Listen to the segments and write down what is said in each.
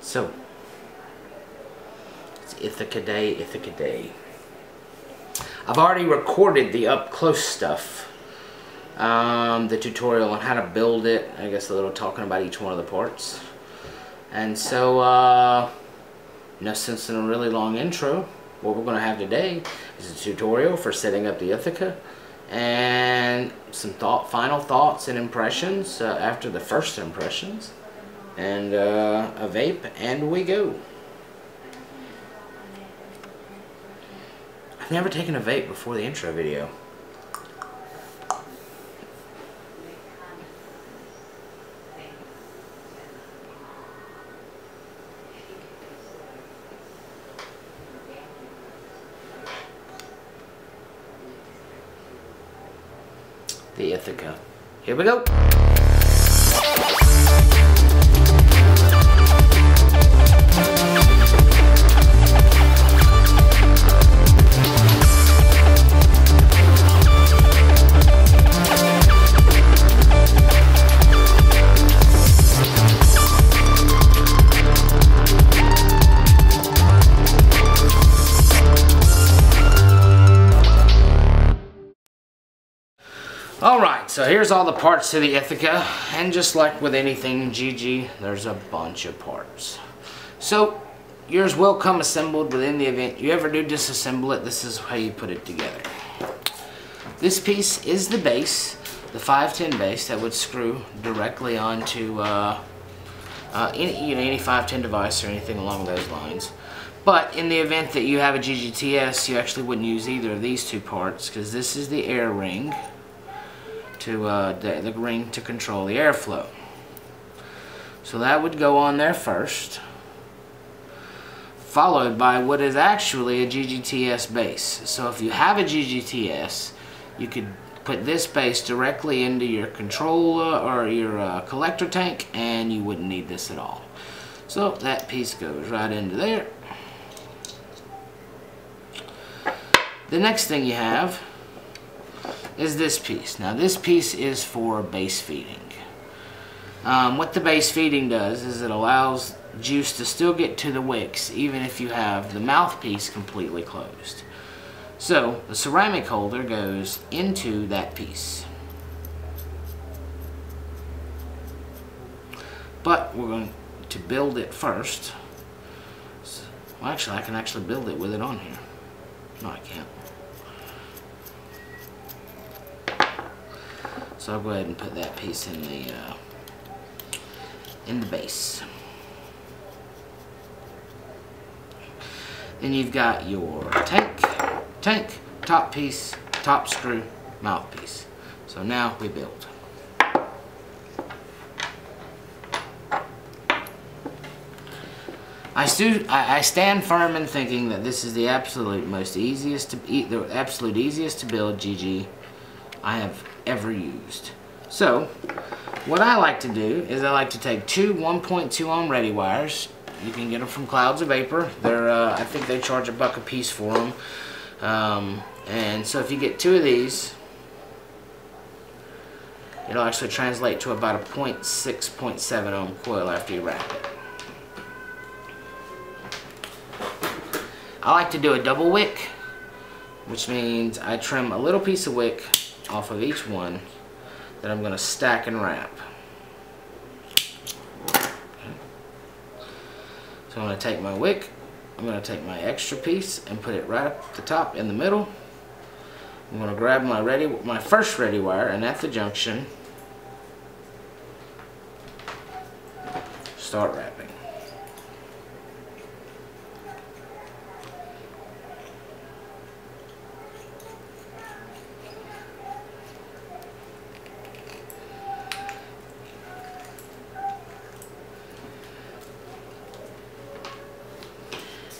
So, it's Ithaka Day, Ithaka Day. I've already recorded the up-close stuff. The tutorial on how to build it. I guess a little talking about each one of the parts. And so, no sense in a really long intro. What we're going to have today is a tutorial for setting up the Ithaka. And some final thoughts and impressions after the first impressions. And a vape, and we go. I've never taken a vape before the intro video. The Ithaka. Here we go. Alright, so here's all the parts to the Ithaka, and just like with anything GG, there's a bunch of parts. So, yours will come assembled, but in the event you ever do disassemble it, this is how you put it together. This piece is the base, the 510 base that would screw directly onto any 510 device or anything along those lines. But in the event that you have a GGTS, you actually wouldn't use either of these two parts, because this is the air ring. The ring to control the airflow. So that would go on there first, followed by what is actually a GGTS base. So if you have a GGTS, you could put this base directly into your controller or your collector tank, and you wouldn't need this at all. So that piece goes right into there. The next thing you have is this piece. Now this piece is for base feeding. What the base feeding does is it allows juice to still get to the wicks even if you have the mouthpiece completely closed. So the ceramic holder goes into that piece. But we're going to build it first. Well, actually I can actually build it with it on here. No, I can't. So I'll go ahead and put that piece in the base. Then you've got your tank, top piece, top screw, mouthpiece. So now we build. I stand firm in thinking that this is the absolute easiest to build GG I have ever used. So what I like to do is I like to take two 1.2 ohm ready wires. You can get them from Clouds of Vapor. They're I think they charge $1 a piece for them. And so if you get two of these, it'll actually translate to about a 0.6, 0.7 ohm coil after you wrap it. I like to do a double wick, which means I trim a little piece of wick off of each one that I'm going to stack and wrap. Okay. So I'm going to take my wick, I'm going to take my extra piece and put it right up the top in the middle. I'm going to grab my first ready wire, and at the junction start wrapping.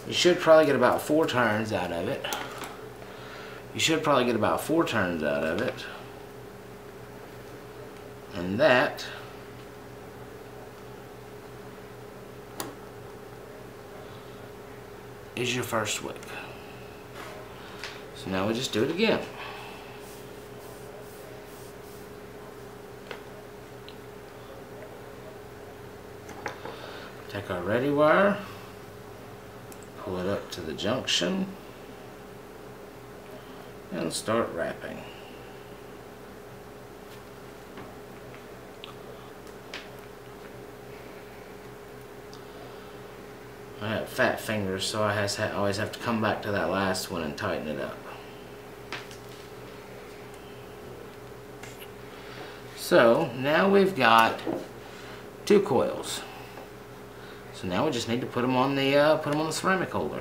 You should probably get about 4 turns out of it. And that is your first wick. So now we just do it again. Take our ready wire, pull it up to the junction, and start wrapping. I have fat fingers, so I always have to come back to that last one and tighten it up. So now we've got 2 coils. So now we just need to put them on the ceramic holder.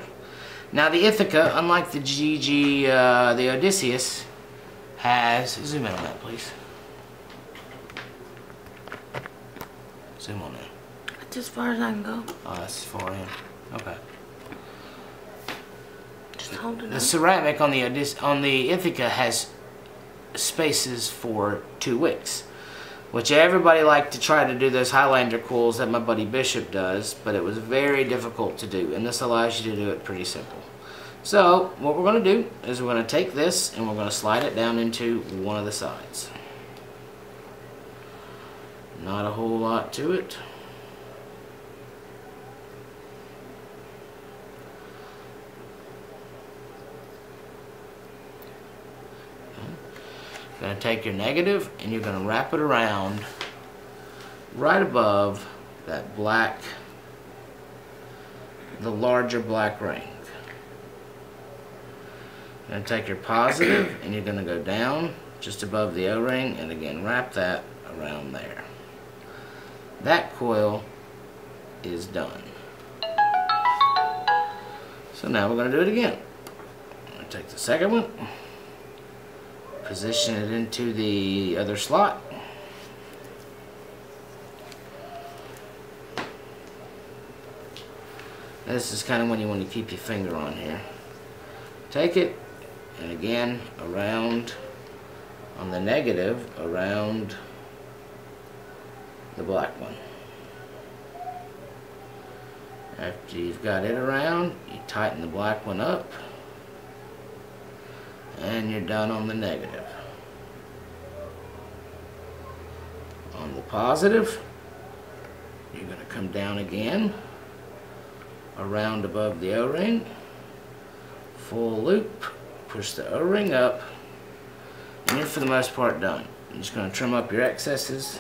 Now the Ithaka, unlike the the Odysseus, has, zoom in on that please. Zoom on that. That's as far as I can go. Oh, that's as far in. Okay. Just hold it The up. ceramic on the Ithaka has spaces for 2 wicks, which everybody liked to try to do those Highlander coils that my buddy Bishop does, but it was very difficult to do, and this allows you to do it pretty simple. So what we're going to do is we're going to take this and we're going to slide it down into one of the sides. Not a whole lot to it. You're going to take your negative and you're going to wrap it around right above that black, the larger black ring. You're going to take your positive and you're going to go down just above the O-ring and again wrap that around there. That coil is done. So now we're going to do it again. I'm going to take the second one, position it into the other slot. This is kind of when you want to keep your finger on here. Take it and again around on the negative around the black one. After you've got it around, you tighten the black one up and you're done on the negative. On the positive, you're going to come down again around above the O-ring, full loop, push the O-ring up, and you're for the most part done. You're just going to trim up your excesses.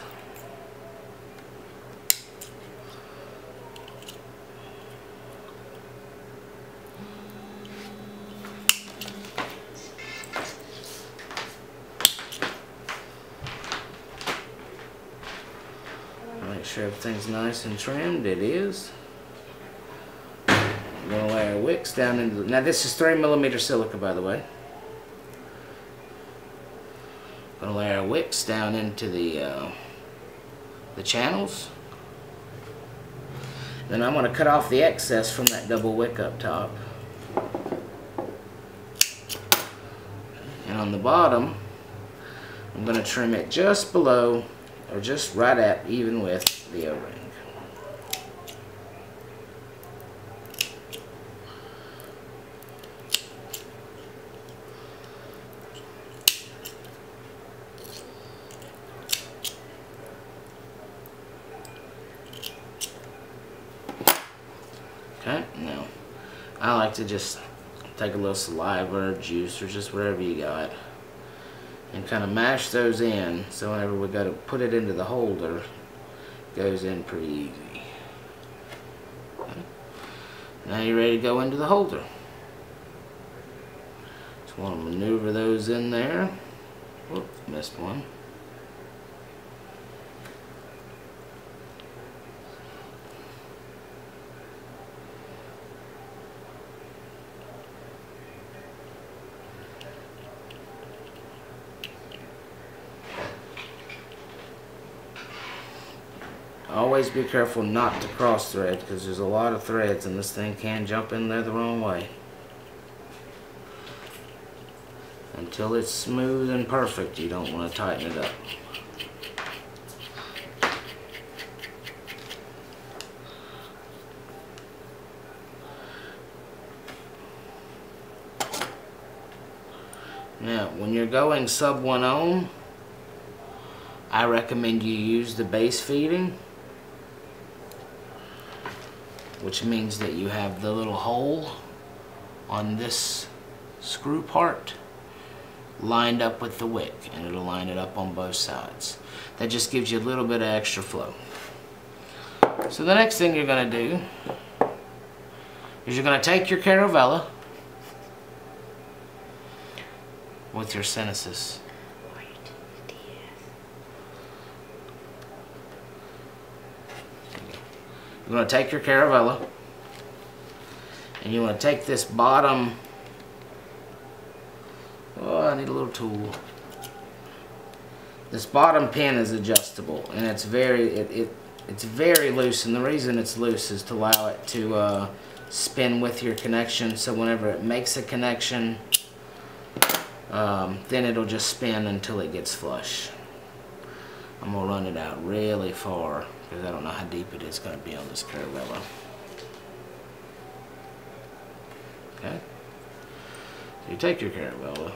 Make sure everything's nice and trimmed. It is. I'm going to lay our wicks down into the, now this is 3mm silica, by the way. I'm going to lay our wicks down into the channels. Then I'm going to cut off the excess from that double wick up top. And on the bottom, I'm going to trim it just below, or just right at even with the O-ring. Okay, now I like to just take a little saliva or juice or just whatever you got and kind of mash those in, so whenever we go to put it into the holder, it goes in pretty easy. Okay. Now you're ready to go into the holder. Just want to maneuver those in there. Whoop, missed one. Always be careful not to cross thread, because there's a lot of threads and this thing can jump in there the wrong way. Until it's smooth and perfect, you don't want to tighten it up. Now, when you're going sub 1 ohm, I recommend you use the base feeding. which means that you have the little hole on this screw part lined up with the wick, and it'll line it up on both sides. That just gives you a little bit of extra flow. So the next thing you're going to do is you're going to take your Caravella with your Senesis. You're going to take your Caravella and you want to take this bottom, oh, I need a little tool. This bottom pin is adjustable, and it's very loose, and the reason it's loose is to allow it to spin with your connection, so whenever it makes a connection, then it'll just spin until it gets flush. I'm going to run it out really far because I don't know how deep it is going to be on this Caravella. Okay, so you take your Caravella,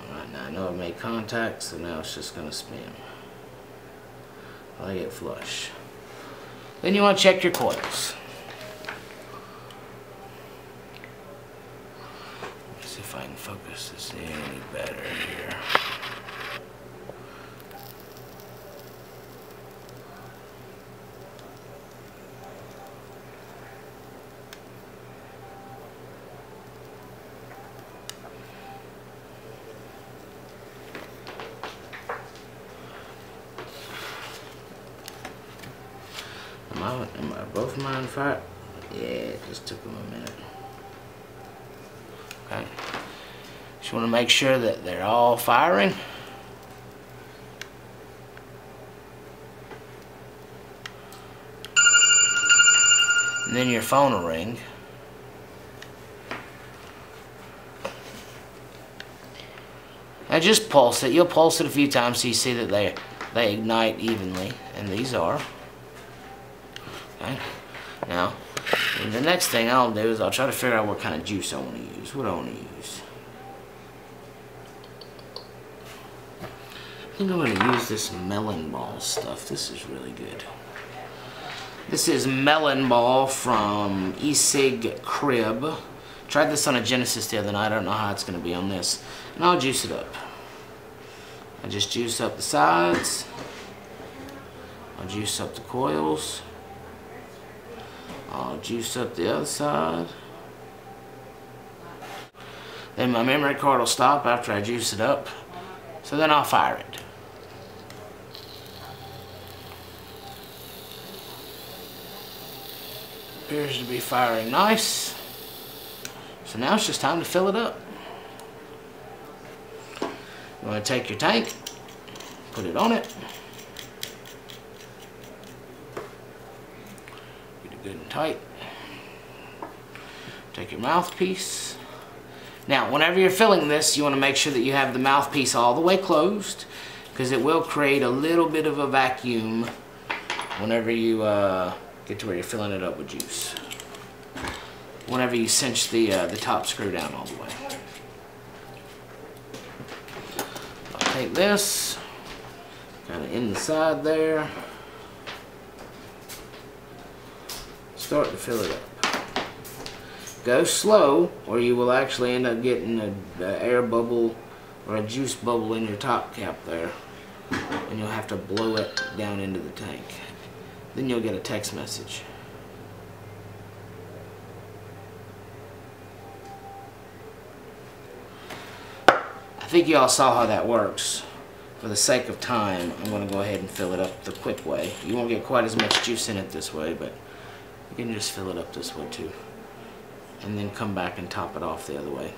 alright, now I know I've made contact, so now it's just going to spin until I get flush. Then you want to check your coils. Let's see if I can focus this any better here. Am I both of mine fired? Yeah, it just took them a minute. Okay. Just want to make sure that they're all firing. And then your phone will ring. Now just pulse it. You'll pulse it a few times so you see that they ignite evenly, and these are. Okay. Now, the next thing I'll do is I'll try to figure out what kind of juice I want to use. What do I want to use? I think I'm going to use this melon ball stuff. This is really good. This is melon ball from E-Sig Crib. Tried this on a Genesis the other night. I don't know how it's going to be on this. And I'll juice it up. I just juice up the sides. I'll juice up the coils. I'll juice up the other side. Then my memory card will stop after I juice it up. So then I'll fire it. Appears to be firing nice. So now it's just time to fill it up. You want to take your tank, put it on it. Get it good and tight. Take your mouthpiece. Now, whenever you're filling this, you want to make sure that you have the mouthpiece all the way closed, because it will create a little bit of a vacuum whenever you get to where you're filling it up with juice. Whenever you cinch the top screw down all the way. I'll take this, kind of in the side there, start to fill it up. Go slow, or you will actually end up getting an air bubble or a juice bubble in your top cap there, and you'll have to blow it down into the tank. Then you'll get a text message. I think you all saw how that works. For the sake of time, I'm going to go ahead and fill it up the quick way. You won't get quite as much juice in it this way, but you can just fill it up this way too. And then come back and top it off the other way.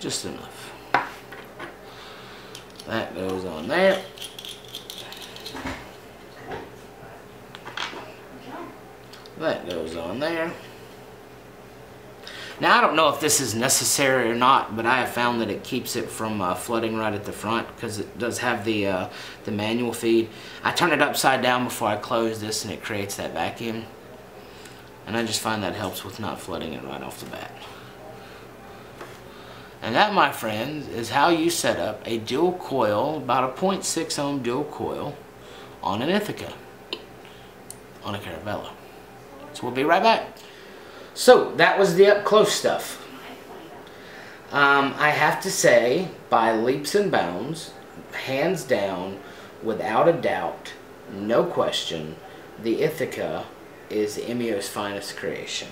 Just enough. That goes on there. That goes on there. Now, I don't know if this is necessary or not, but I have found that it keeps it from flooding right at the front, because it does have the manual feed. I turn it upside down before I close this, and it creates that vacuum. And I just find that helps with not flooding it right off the bat. And that, my friends, is how you set up a dual coil, about a 0.6 ohm dual coil, on an Ithaka, on a Caravella. So we'll be right back. So that was the up close stuff. I have to say, by leaps and bounds, hands down, without a doubt, no question, the Ithaka is Emio's finest creation.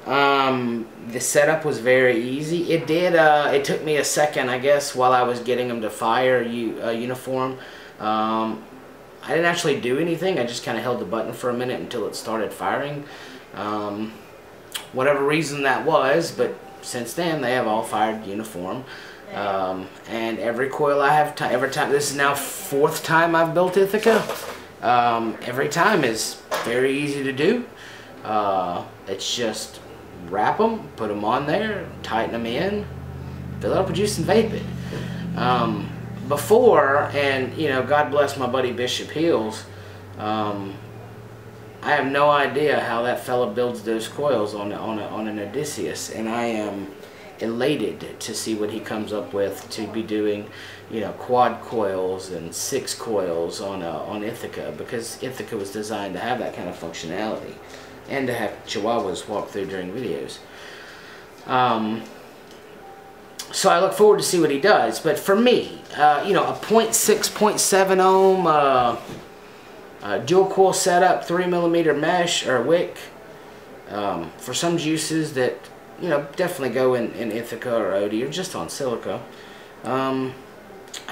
The setup was very easy. It took me a second, I guess, while I was getting them to fire uniform. I didn't actually do anything. I just kind of held the button for a minute until it started firing. Whatever reason that was, but since then they have all fired uniform. And every coil I have, every time, this is now 4th time I've built Ithaka. Every time is very easy to do. It's just wrap them, put them on there, tighten them in, fill it up with juice and vape it. Before, and you know, God bless my buddy Bishop Heels, I have no idea how that fella builds those coils on an Odysseus, and I am elated to see what he comes up with to be doing, you know, quad coils and 6 coils on Ithaka, because Ithaka was designed to have that kind of functionality and to have Chihuahuas walk through during videos. So I look forward to see what he does. But for me, you know, a 0.6, 0.7 ohm dual coil setup, 3mm mesh or wick, for some juices that, you know, definitely go in Ithaka or Odie or just on silica. I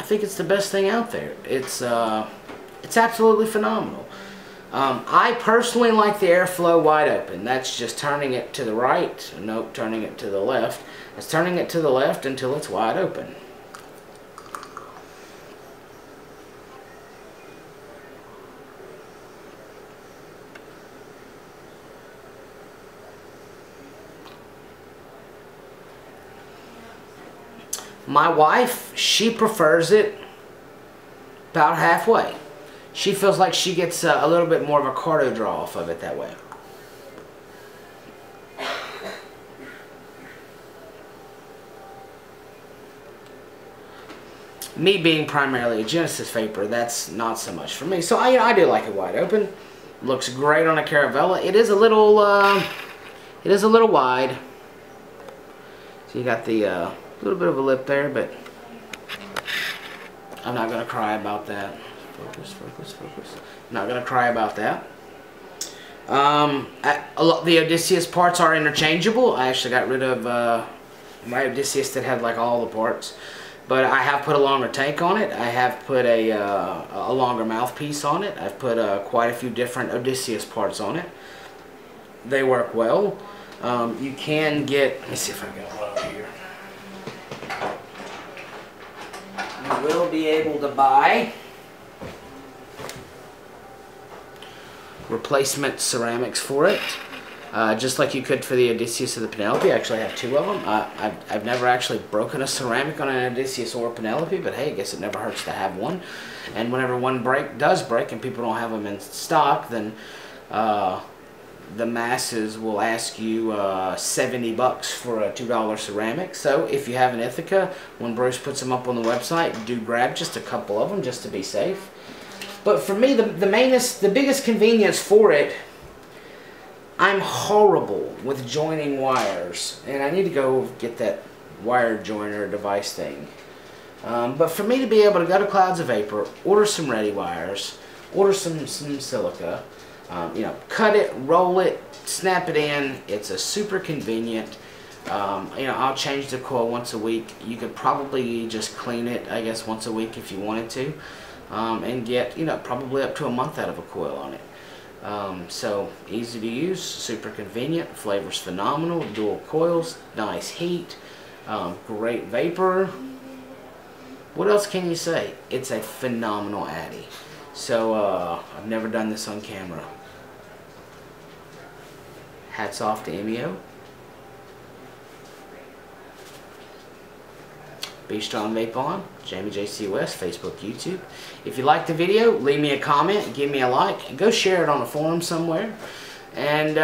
think it's the best thing out there. It's absolutely phenomenal. I personally like the airflow wide open. That's just turning it to the right. Nope, turning it to the left. It's turning it to the left until it's wide open. My wife, she prefers it about halfway. She feels like she gets a little bit more of a cardio draw off of it that way. Me being primarily a Genesis vapor, that's not so much for me. So I do like it wide open. Looks great on a Caravella. It is a little wide. So you got the little bit of a lip there, but I'm not gonna cry about that. Focus, focus, focus. I'm not gonna cry about that. The Odysseus parts are interchangeable. I actually got rid of my Odysseus that had like all the parts, but I have put a longer tank on it. I have put a longer mouthpiece on it. I've put quite a few different Odysseus parts on it. They work well. You can get. Let me see if I can go over here. You will be able to buy replacement ceramics for it, just like you could for the Odysseus or the Penelope. I actually have 2 of them. I've never actually broken a ceramic on an Odysseus or a Penelope, but hey, I guess it never hurts to have one. And whenever one does break and people don't have them in stock, then the masses will ask you $70 for a $2 ceramic. So if you have an Ithaka, when Bruce puts them up on the website, do grab just a couple of them just to be safe. But for me, the biggest convenience for it, I'm horrible with joining wires, and I need to go get that wire joiner device thing. But for me to be able to go to Clouds of Vapor, order some ready wires, order some silica, you know, cut it, roll it, snap it in. It's a super convenient. You know, I'll change the coil once a week. You could probably just clean it, I guess, once a week if you wanted to. And get, you know, probably up to a month out of a coil on it. So easy to use, super convenient, flavor's phenomenal, dual coils, nice heat, great vapor. What else can you say? It's a phenomenal Addy. So I've never done this on camera. Hats off to Emio. Be Strong Vape On, Jamie JC West, Facebook, YouTube. If you liked the video, leave me a comment, give me a like, and go share it on a forum somewhere. And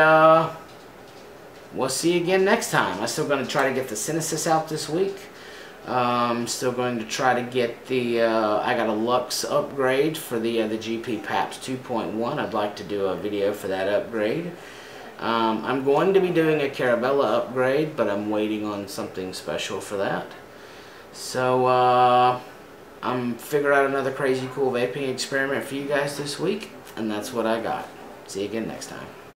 we'll see you again next time. I'm still going to try to get the Synesis out this week. Still going to try to get the, I got a Lux upgrade for the GP PAPS 2.1. I'd like to do a video for that upgrade. I'm going to be doing a Carabella upgrade, but I'm waiting on something special for that. So, I'm figuring out another crazy cool vaping experiment for you guys this week, and that's what I got. See you again next time.